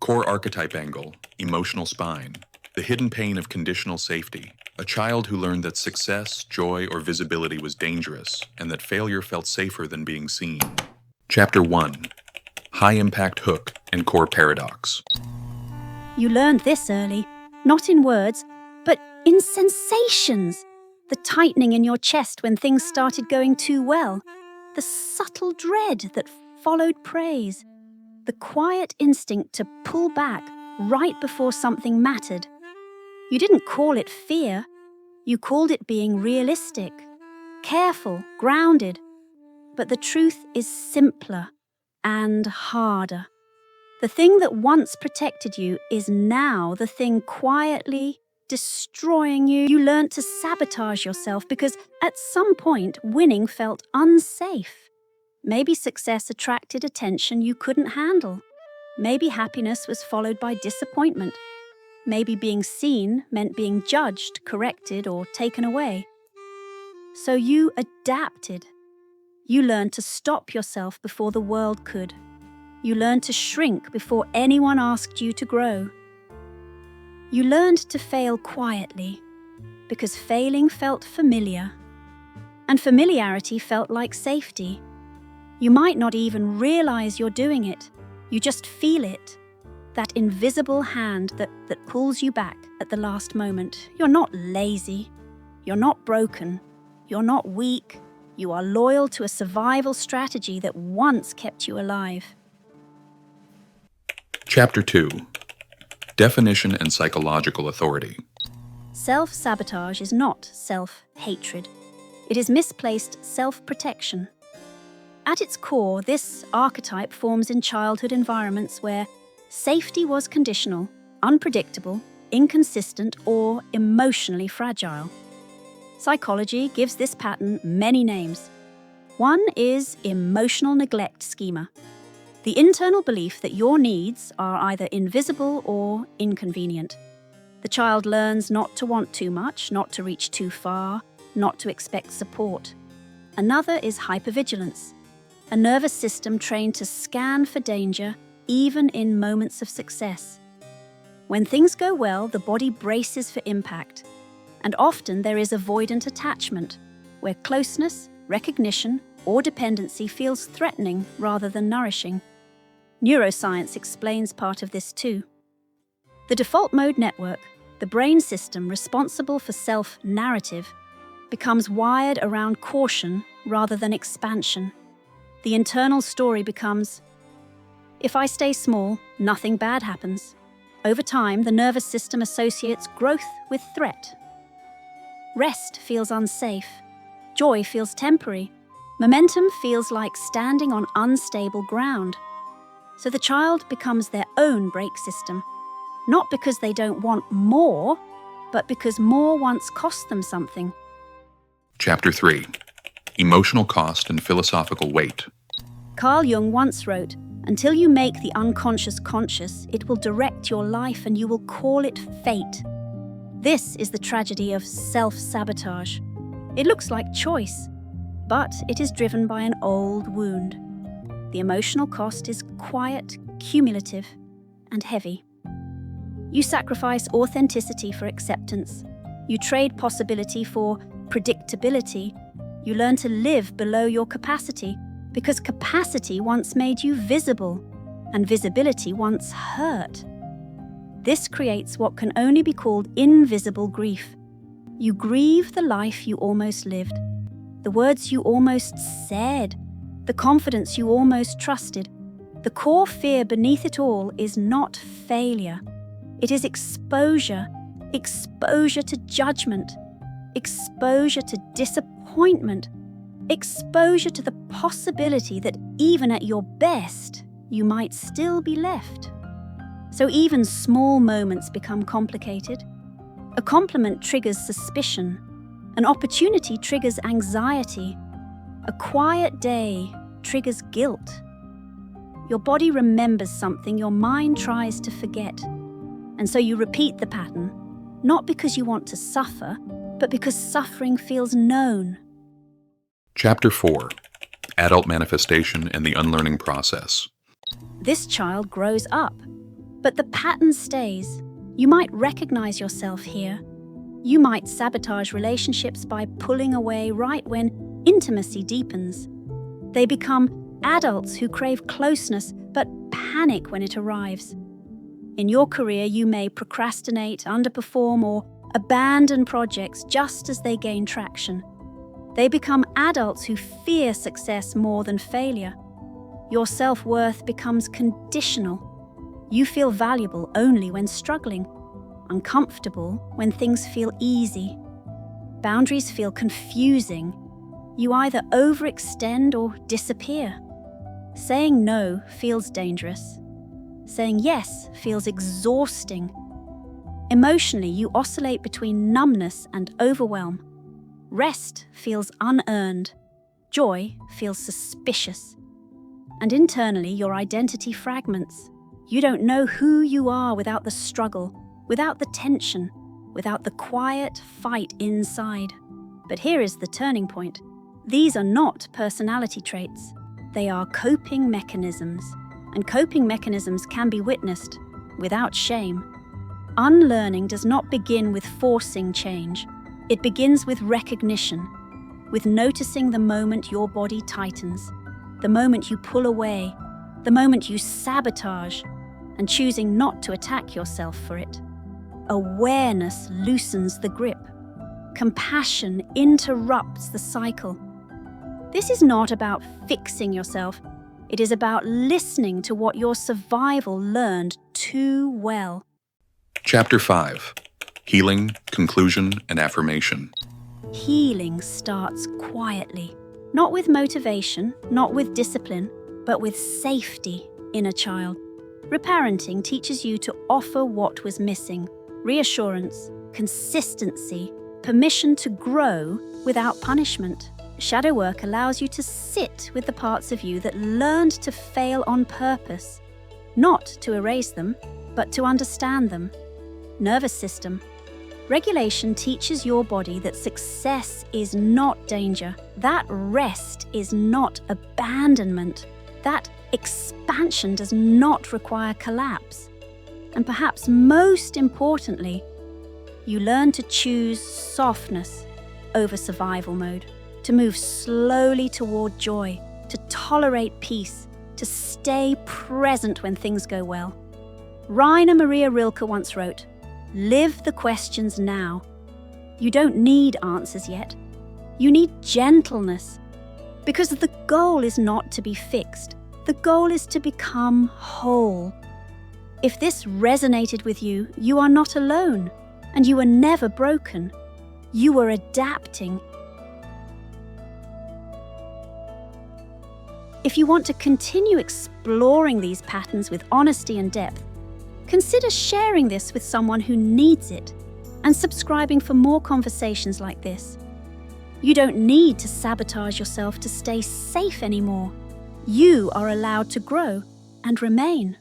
Core archetype angle, emotional spine, the hidden pain of conditional safety, a child who learned that success, joy, or visibility was dangerous, and that failure felt safer than being seen. Chapter 1. High impact hook and core paradox. You learned this early, not in words, but in sensations. The tightening in your chest when things started going too well, the subtle dread that followed praise, the quiet instinct to pull back right before something mattered. You didn't call it fear, you called it being realistic, careful, grounded. But the truth is simpler and harder. The thing that once protected you is now the thing quietly destroying you. You learned to sabotage yourself because at some point winning felt unsafe. Maybe success attracted attention you couldn't handle. Maybe happiness was followed by disappointment. Maybe being seen meant being judged, corrected, or taken away. So you adapted. You learned to stop yourself before the world could. You learned to shrink before anyone asked you to grow. You learned to fail quietly because failing felt familiar, and familiarity felt like safety. You might not even realize you're doing it. You just feel it, that invisible hand that pulls you back at the last moment. You're not lazy. You're not broken. You're not weak. You are loyal to a survival strategy that once kept you alive. Chapter 2. Definition and psychological authority. Self-sabotage is not self-hatred. It is misplaced self-protection. At its core, this archetype forms in childhood environments where safety was conditional, unpredictable, inconsistent, or emotionally fragile. Psychology gives this pattern many names. One is emotional neglect schema, the internal belief that your needs are either invisible or inconvenient. The child learns not to want too much, not to reach too far, not to expect support. Another is hypervigilance, a nervous system trained to scan for danger even in moments of success. When things go well, the body braces for impact, and often there is avoidant attachment, where closeness, recognition, or dependency feels threatening rather than nourishing. Neuroscience explains part of this too. The default mode network, the brain system responsible for self-narrative, becomes wired around caution rather than expansion. The internal story becomes, if I stay small, nothing bad happens. Over time, the nervous system associates growth with threat. Rest feels unsafe. Joy feels temporary. Momentum feels like standing on unstable ground. So the child becomes their own brake system, not because they don't want more, but because more once cost them something. Chapter 3. Emotional cost and philosophical weight. Carl Jung once wrote, "Until you make the unconscious conscious, it will direct your life and you will call it fate." This is the tragedy of self-sabotage. It looks like choice, but it is driven by an old wound. The emotional cost is quiet, cumulative, and heavy. You sacrifice authenticity for acceptance. You trade possibility for predictability. You learn to live below your capacity because capacity once made you visible, and visibility once hurt. This creates what can only be called invisible grief. You grieve the life you almost lived, the words you almost said, the confidence you almost trusted. The core fear beneath it all is not failure. It is exposure, exposure to judgment, exposure to disappointment, exposure to the possibility that even at your best, you might still be left. So even small moments become complicated. A compliment triggers suspicion. An opportunity triggers anxiety. A quiet day triggers guilt. Your body remembers something your mind tries to forget. And so you repeat the pattern, not because you want to suffer, but because suffering feels known. Chapter 4. Adult manifestation and the unlearning process. This child grows up, But the pattern stays. You might recognize yourself here. You might sabotage relationships by pulling away right when intimacy deepens. They become adults who crave closeness but panic when it arrives. In your career, you may procrastinate, underperform, or abandon projects just as they gain traction. They become adults who fear success more than failure. Your self-worth becomes conditional. You feel valuable only when struggling, uncomfortable when things feel easy. Boundaries feel confusing. You either overextend or disappear. Saying no feels dangerous. Saying yes feels exhausting. Emotionally, you oscillate between numbness and overwhelm. Rest feels unearned. Joy feels suspicious. And internally, your identity fragments. You don't know who you are without the struggle, without the tension, without the quiet fight inside. But here is the turning point. These are not personality traits. They are coping mechanisms. And coping mechanisms can be witnessed without shame. Unlearning does not begin with forcing change. It begins with recognition, with noticing the moment your body tightens, the moment you pull away, the moment you sabotage, and choosing not to attack yourself for it. Awareness loosens the grip. Compassion interrupts the cycle. This is not about fixing yourself. It is about listening to what your survival learned too well. Chapter 5. Healing, Conclusion, and Affirmation. Healing starts quietly, not with motivation, not with discipline, but with safety in a child. Reparenting teaches you to offer what was missing: reassurance, consistency, permission to grow without punishment. Shadow work allows you to sit with the parts of you that learned to fail on purpose, not to erase them, but to understand them. Nervous system. Regulation teaches your body that success is not danger, that rest is not abandonment, that expansion does not require collapse. And perhaps most importantly, you learn to choose softness over survival mode, to move slowly toward joy, to tolerate peace, to stay present when things go well. Rainer Maria Rilke once wrote, "Live the questions now." You don't need answers yet. You need gentleness, because the goal is not to be fixed. The goal is to become whole. If this resonated with you, you are not alone, and you are never broken. You are adapting. If you want to continue exploring these patterns with honesty and depth, consider sharing this with someone who needs it and subscribing for more conversations like this. You don't need to sabotage yourself to stay safe anymore. You are allowed to grow and remain.